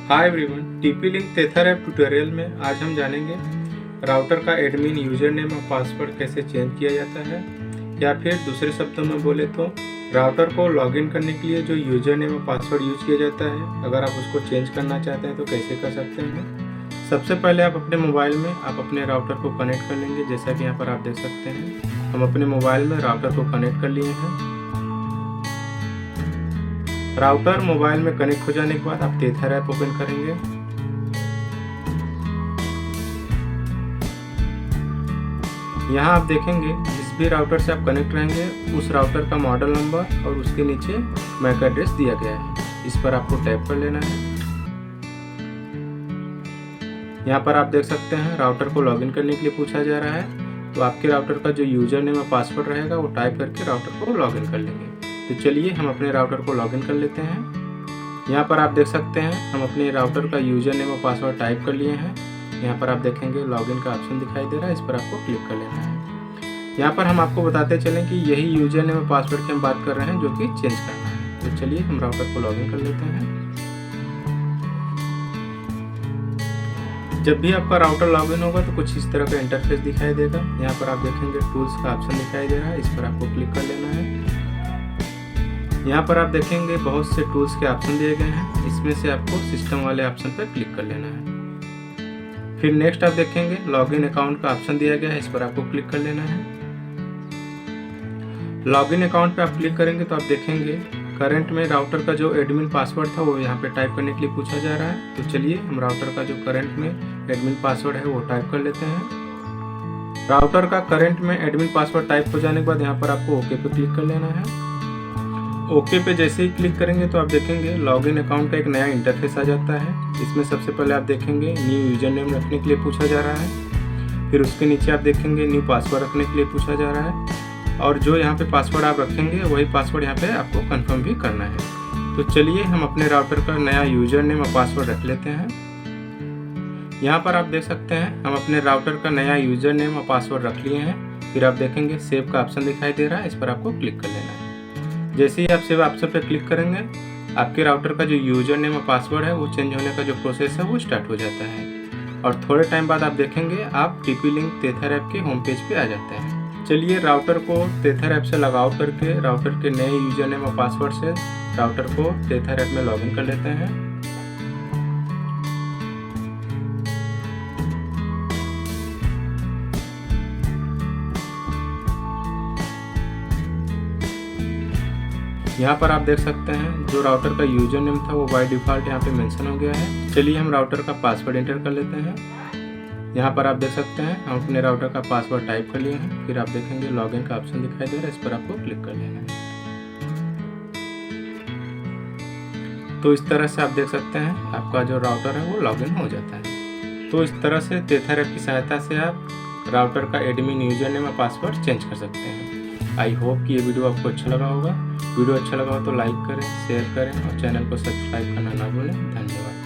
Hi everyone, TP link tether app tutorial में आज हम जानेंगे राउटर का एडमिन यूजर नेम और पासवर्ड कैसे चेंज किया जाता है, या फिर दूसरे शब्दों में बोले तो राउटर को लॉगिन करने के लिए जो यूजर नेम और पासवर्ड यूज किया जाता है, अगर आप उसको चेंज करना चाहते हैं तो कैसे कर सकते हैं। सबसे पहले आप अपने मोबाइल में अपने राउटर को कनेक्ट कर लेंगे। जैसा कि यहाँ पर आप देख सकते हैं, हम अपने मोबाइल में राउटर को कनेक्ट कर लिए हैं। राउटर मोबाइल में कनेक्ट हो जाने के बाद आप टेथर ऐप ओपन करेंगे। यहाँ आप देखेंगे जिस भी राउटर से आप कनेक्ट रहेंगे उस राउटर का मॉडल नंबर और उसके नीचे मैक एड्रेस दिया गया है। इस पर आपको टैप कर लेना है। यहाँ पर आप देख सकते हैं राउटर को लॉगिन करने के लिए पूछा जा रहा है, तो आपके राउटर का जो यूजर नेम और पासवर्ड रहेगा वो टाइप करके राउटर को लॉगिन कर लेंगे। तो चलिए हम अपने राउटर को लॉगिन कर लेते हैं। यहाँ पर आप देख सकते हैं हम अपने राउटर का यूजर नेम और पासवर्ड टाइप कर लिए हैं। यहाँ पर आप देखेंगे लॉगिन का ऑप्शन दिखाई दे रहा है, इस पर आपको क्लिक कर लेना है। यहाँ पर हम आपको बताते चलें कि यही यूजर नेम और पासवर्ड की हम बात कर रहे हैं जो कि चेंज करना है। तो चलिए हम राउटर को लॉगिन कर लेते हैं। जब भी आपका राउटर लॉगिन होगा तो कुछ इस तरह का इंटरफेस दिखाई देगा। यहाँ पर आप देखेंगे टूल्स का ऑप्शन दिखाई दे रहा है, इस पर आपको क्लिक कर लेना है। यहाँ पर आप देखेंगे बहुत से टूल्स के ऑप्शन दिए गए हैं, इसमें से आपको सिस्टम वाले ऑप्शन पर क्लिक कर लेना है। फिर नेक्स्ट आप देखेंगे लॉगिन अकाउंट का ऑप्शन दिया गया है, इस पर आपको क्लिक कर लेना है। लॉगिन अकाउंट पे आप क्लिक करेंगे तो आप देखेंगे करंट में राउटर का जो एडमिन पासवर्ड था वो यहाँ पे टाइप करने के लिए पूछा जा रहा है। तो चलिए हम राउटर का जो करंट में एडमिन पासवर्ड है वो टाइप कर लेते हैं। राउटर का करंट में एडमिन पासवर्ड टाइप हो जाने के बाद यहाँ पर आपको ओके पे क्लिक कर लेना है। ओके पे जैसे ही क्लिक करेंगे तो आप देखेंगे लॉगिन अकाउंट का एक नया इंटरफेस आ जाता है। इसमें सबसे पहले आप देखेंगे न्यू यूजर नेम रखने के लिए पूछा जा रहा है। फिर उसके नीचे आप देखेंगे न्यू पासवर्ड रखने के लिए पूछा जा रहा है, और जो यहाँ पे पासवर्ड आप रखेंगे वही पासवर्ड यहाँ पे आपको कंफर्म भी करना है। तो चलिए हम अपने राउटर का नया यूजर नेम और पासवर्ड रख लेते हैं। यहाँ पर आप देख सकते हैं हम अपने राउटर का नया यूजर नेम और पासवर्ड रख लिए हैं। फिर आप देखेंगे सेव का ऑप्शन दिखाई दे रहा है, इस पर आपको क्लिक कर लेना है। जैसे ही आप सेव ऑप्शन पर क्लिक करेंगे आपके राउटर का जो यूजर नेम और पासवर्ड है वो चेंज होने का जो प्रोसेस है वो स्टार्ट हो जाता है, और थोड़े टाइम बाद आप देखेंगे आप टीपी लिंक टेथर ऐप के होम पेज पे आ जाते हैं। चलिए राउटर को टेथर ऐप से लॉगआउट करके राउटर के नए यूजर नेम और पासवर्ड से राउटर को टेथर ऐप में लॉगिन कर लेते हैं। यहाँ पर आप देख सकते हैं जो राउटर का यूजर नेम था वो बाय डिफ़ॉल्ट यहाँ पे मेंशन हो गया है। चलिए हम राउटर का पासवर्ड एंटर कर लेते हैं। यहाँ पर आप देख सकते हैं हम अपने राउटर का पासवर्ड टाइप कर लिए हैं। फिर आप देखेंगे लॉगिन का ऑप्शन दिखाई दे रहा है, इस पर आपको क्लिक कर लेना है। तो इस तरह से आप देख सकते हैं आपका जो राउटर है वो लॉगिन हो जाता है। तो इस तरह से टेथर ऐप की सहायता से आप राउटर का एडमिन यूजर नेम और पासवर्ड चेंज कर सकते हैं। आई होप कि ये वीडियो आपको अच्छा लगा होगा। वीडियो अच्छा लगा हो तो लाइक करें, शेयर करें और चैनल को सब्सक्राइब करना ना भूलें। धन्यवाद।